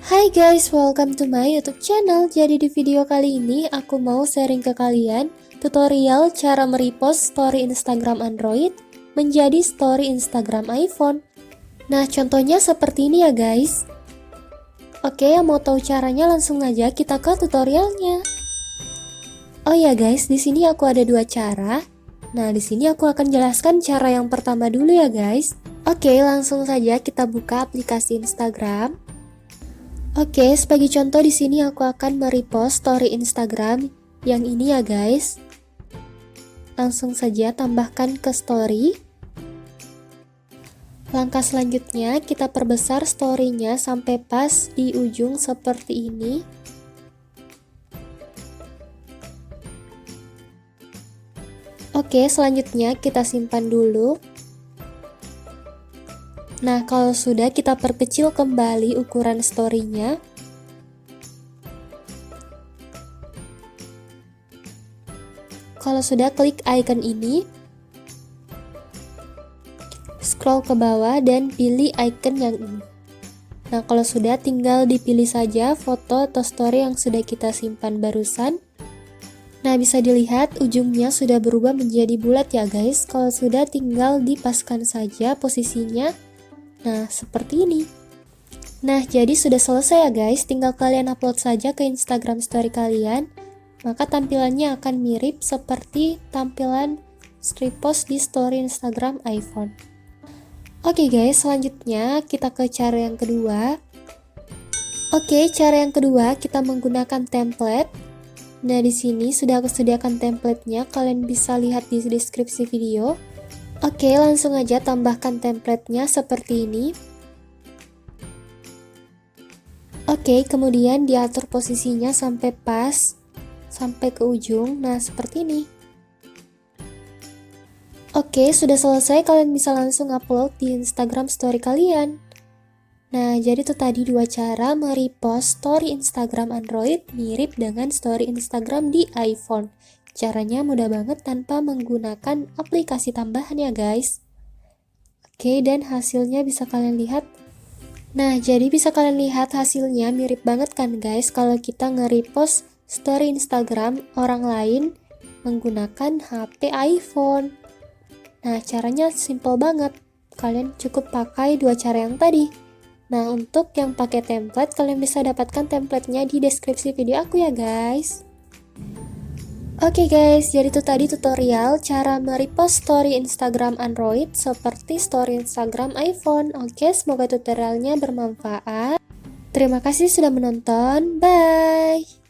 Hai guys, welcome to my YouTube channel. Jadi di video kali ini aku mau sharing ke kalian tutorial cara merepost story Instagram Android menjadi story Instagram iPhone. Nah, contohnya seperti ini ya guys. Oke, yang mau tahu caranya langsung aja kita ke tutorialnya. Oh ya guys, di sini aku ada dua cara. Nah, di sini aku akan jelaskan cara yang pertama dulu ya guys. Oke, langsung saja kita buka aplikasi Instagram. Oke, sebagai contoh di sini aku akan merepost story Instagram yang ini ya guys. Langsung saja tambahkan ke story. Langkah selanjutnya kita perbesar story-nya sampai pas di ujung seperti ini. Oke, selanjutnya kita simpan dulu. Nah, kalau sudah kita perkecil kembali ukuran story-nya. Kalau sudah, klik icon ini. Scroll ke bawah dan pilih icon yang ini. Nah, kalau sudah, tinggal dipilih saja foto atau story yang sudah kita simpan barusan. Nah, bisa dilihat ujungnya sudah berubah menjadi bulat ya guys. Kalau sudah, tinggal dipaskan saja posisinya. Nah, seperti ini. Nah, jadi sudah selesai ya guys, tinggal kalian upload saja ke Instagram story kalian, maka tampilannya akan mirip seperti tampilan repost di story Instagram iPhone. Oke guys, selanjutnya kita ke cara yang kedua. Oke, cara yang kedua kita menggunakan template. Nah, di sini sudah aku sediakan template-nya, kalian bisa lihat di deskripsi video. Oke, langsung aja tambahkan template-nya seperti ini. Oke, kemudian diatur posisinya sampai pas, sampai ke ujung. Nah, seperti ini. Oke, sudah selesai, kalian bisa langsung upload di Instagram story kalian. Nah, jadi itu tadi dua cara merepost story Instagram Android mirip dengan story Instagram di iPhone. Caranya mudah banget tanpa menggunakan aplikasi tambahan ya guys. Oke, dan hasilnya bisa kalian lihat. Nah, jadi bisa kalian lihat hasilnya mirip banget kan guys kalau kita nge-repost story Instagram orang lain menggunakan HP iPhone. Nah, caranya simple banget. Kalian cukup pakai dua cara yang tadi. Nah, untuk yang pakai template, kalian bisa dapatkan template-nya di deskripsi video aku ya guys. Oke guys, jadi itu tadi tutorial cara merepost story Instagram Android seperti story Instagram iPhone. Oke, semoga tutorialnya bermanfaat. Terima kasih sudah menonton. Bye!